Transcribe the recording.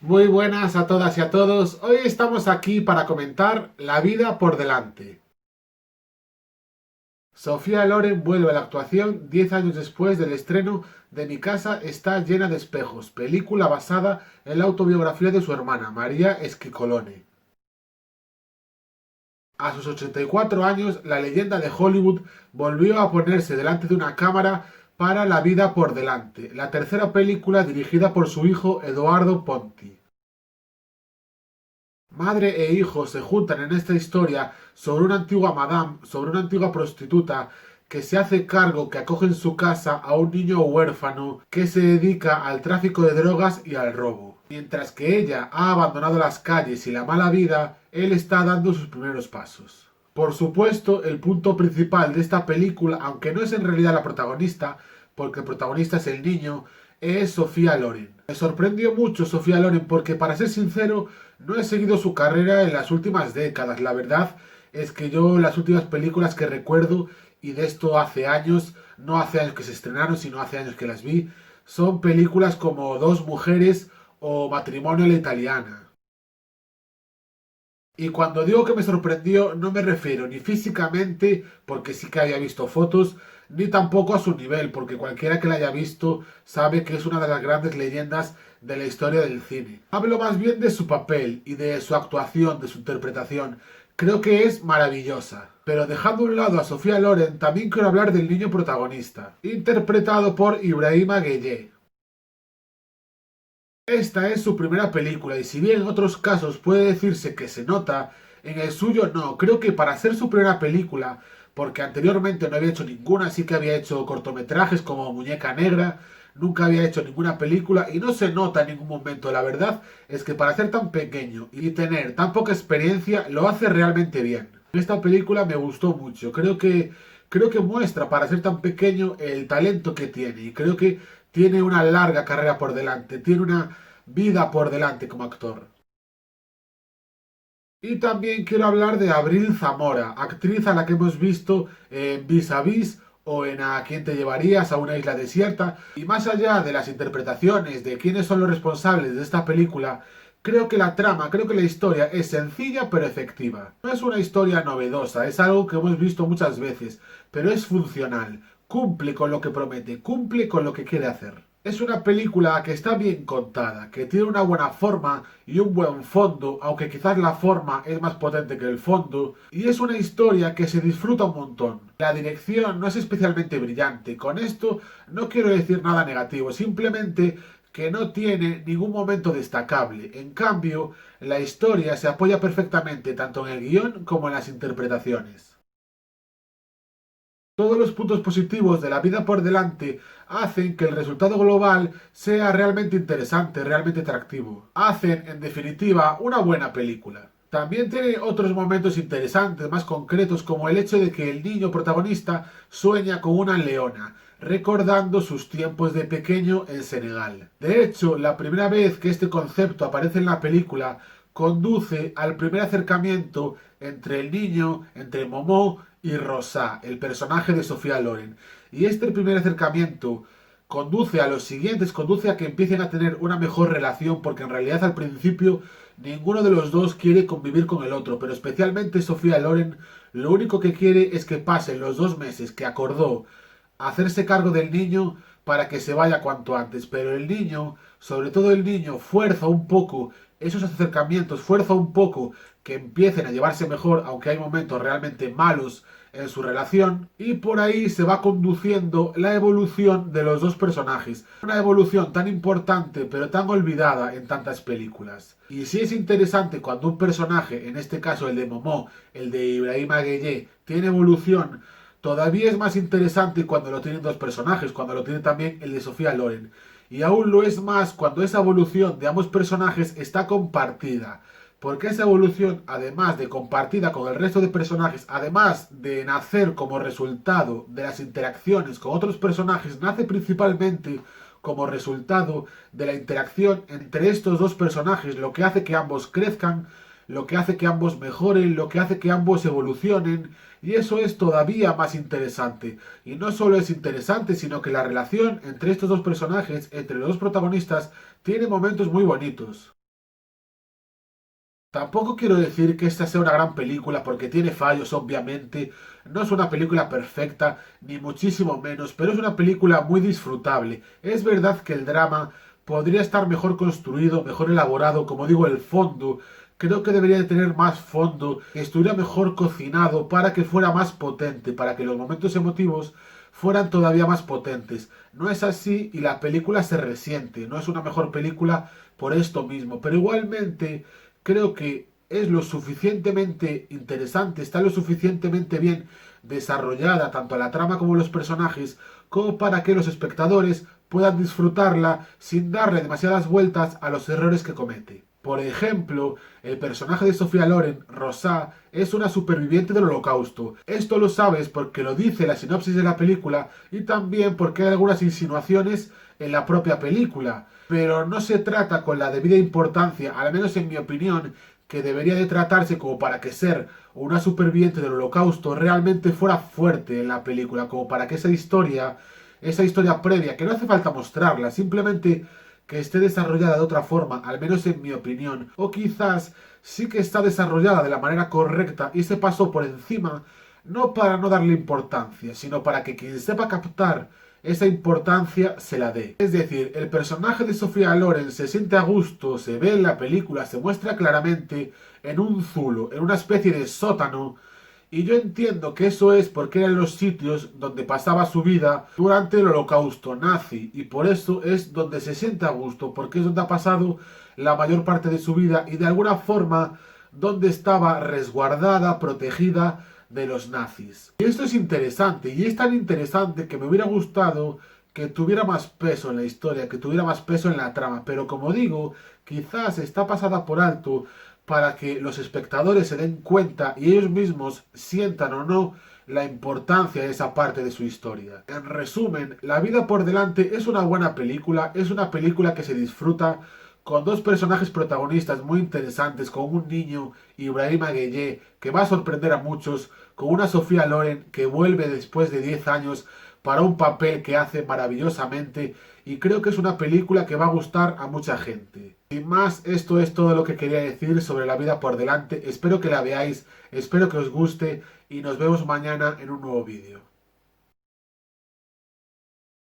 Muy buenas a todas y a todos. Hoy estamos aquí para comentar La vida por delante. Sofía Loren vuelve a la actuación 10 años después del estreno de Mi casa está llena de espejos, película basada en la autobiografía de su hermana, María Esquicolone. A sus 84 años, la leyenda de Hollywood volvió a ponerse delante de una cámara para La vida por delante, la tercera película dirigida por su hijo Eduardo Ponti. Madre e hijo se juntan en esta historia sobre una antigua madame, sobre una antigua prostituta que se hace cargo que acoge en su casa a un niño huérfano que se dedica al tráfico de drogas y al robo. Mientras que ella ha abandonado las calles y la mala vida, él está dando sus primeros pasos. Por supuesto, el punto principal de esta película, aunque no es en realidad la protagonista, porque el protagonista es el niño, es Sofía Loren. Me sorprendió mucho Sofía Loren porque, para ser sincero, no he seguido su carrera en las últimas décadas. La verdad es que yo las últimas películas que recuerdo, y de esto hace años, no hace años que se estrenaron, sino hace años que las vi, son películas como Dos mujeres o Matrimonio a la italiana. Y cuando digo que me sorprendió, no me refiero ni físicamente, porque sí que había visto fotos, ni tampoco a su nivel, porque cualquiera que la haya visto sabe que es una de las grandes leyendas de la historia del cine. Hablo más bien de su papel y de su actuación, de su interpretación. Creo que es maravillosa. Pero dejando a un lado a Sofía Loren, también quiero hablar del niño protagonista, interpretado por Ibrahima Gueye. Esta es su primera película y si bien en otros casos puede decirse que se nota, en el suyo no. Creo que para ser su primera película, porque anteriormente no había hecho ninguna, sí que había hecho cortometrajes como Muñeca Negra, nunca había hecho ninguna película y no se nota en ningún momento. La verdad es que para ser tan pequeño y tener tan poca experiencia, lo hace realmente bien. Esta película me gustó mucho. Creo que muestra para ser tan pequeño el talento que tiene y creo que tiene una larga carrera por delante, tiene una vida por delante como actor. Y también quiero hablar de Abril Zamora, actriz a la que hemos visto en Vis a Vis o en A quién te llevarías a una isla desierta. Y más allá de las interpretaciones de quiénes son los responsables de esta película, creo que la trama, creo que la historia es sencilla pero efectiva. No es una historia novedosa, es algo que hemos visto muchas veces, pero es funcional, cumple con lo que promete, cumple con lo que quiere hacer. Es una película que está bien contada, que tiene una buena forma y un buen fondo, aunque quizás la forma es más potente que el fondo, y es una historia que se disfruta un montón. La dirección no es especialmente brillante, con esto no quiero decir nada negativo, simplemente que no tiene ningún momento destacable. En cambio, la historia se apoya perfectamente tanto en el guión como en las interpretaciones. Todos los puntos positivos de la vida por delante hacen que el resultado global sea realmente interesante, realmente atractivo. Hacen, en definitiva, una buena película. También tiene otros momentos interesantes, más concretos, como el hecho de que el niño protagonista sueña con una leona, recordando sus tiempos de pequeño en Senegal. De hecho, la primera vez que este concepto aparece en la película conduce al primer acercamiento entre el niño, entre Momo y Rosa, el personaje de Sofía Loren. Y este primer acercamiento conduce a los siguientes, conduce a que empiecen a tener una mejor relación, porque en realidad al principio ninguno de los dos quiere convivir con el otro, pero especialmente Sofía Loren lo único que quiere es que pasen los 2 meses que acordó hacerse cargo del niño para que se vaya cuanto antes. Pero el niño, sobre todo el niño, fuerza un poco esos acercamientos, fuerza un poco que empiecen a llevarse mejor, aunque hay momentos realmente malos en su relación, y por ahí se va conduciendo la evolución de los dos personajes. Una evolución tan importante pero tan olvidada en tantas películas. Y sí es interesante cuando un personaje, en este caso el de Momo, el de Ibrahima Gueye, tiene evolución. Todavía es más interesante cuando lo tienen dos personajes, cuando lo tiene también el de Sofía Loren. Y aún lo es más cuando esa evolución de ambos personajes está compartida. Porque esa evolución, además de compartida con el resto de personajes, además de nacer como resultado de las interacciones con otros personajes, nace principalmente como resultado de la interacción entre estos dos personajes, lo que hace que ambos crezcan, lo que hace que ambos mejoren, lo que hace que ambos evolucionen, y eso es todavía más interesante. Y no solo es interesante, sino que la relación entre estos dos personajes, entre los dos protagonistas, tiene momentos muy bonitos. Tampoco quiero decir que esta sea una gran película porque tiene fallos, obviamente. No es una película perfecta, ni muchísimo menos, pero es una película muy disfrutable. Es verdad que el drama podría estar mejor construido, mejor elaborado, como digo, el fondo. Creo que debería de tener más fondo, que estuviera mejor cocinado para que fuera más potente, para que los momentos emotivos fueran todavía más potentes. No es así y la película se resiente. No es una mejor película por esto mismo, pero igualmente creo que es lo suficientemente interesante, está lo suficientemente bien desarrollada tanto la trama como los personajes, como para que los espectadores puedan disfrutarla sin darle demasiadas vueltas a los errores que comete. Por ejemplo, el personaje de Sofía Loren, Rosa, es una superviviente del Holocausto. Esto lo sabes porque lo dice la sinopsis de la película y también porque hay algunas insinuaciones en la propia película. Pero no se trata con la debida importancia, al menos en mi opinión, que debería de tratarse como para que ser una superviviente del Holocausto realmente fuera fuerte en la película, como para que esa historia previa, que no hace falta mostrarla, simplemente que esté desarrollada de otra forma, al menos en mi opinión, o quizás sí que está desarrollada de la manera correcta y se pasó por encima, no para no darle importancia, sino para que quien sepa captar esa importancia se la dé. Es decir, el personaje de Sofía Loren se siente a gusto, se ve en la película, se muestra claramente en un zulo, en una especie de sótano, y yo entiendo que eso es porque eran los sitios donde pasaba su vida durante el holocausto nazi, y por eso es donde se siente a gusto, porque es donde ha pasado la mayor parte de su vida y de alguna forma donde estaba resguardada, protegida de los nazis. Y esto es interesante, y es tan interesante que me hubiera gustado que tuviera más peso en la historia, que tuviera más peso en la trama, pero como digo, quizás está pasada por alto para que los espectadores se den cuenta y ellos mismos sientan o no la importancia de esa parte de su historia. En resumen, La vida por delante es una buena película, es una película que se disfruta con dos personajes protagonistas muy interesantes, con un niño, Ibrahim Aguellé, que va a sorprender a muchos, con una Sofía Loren que vuelve después de 10 años para un papel que hace maravillosamente, y creo que es una película que va a gustar a mucha gente. Sin más, esto es todo lo que quería decir sobre La vida por delante. Espero que la veáis, espero que os guste y nos vemos mañana en un nuevo vídeo.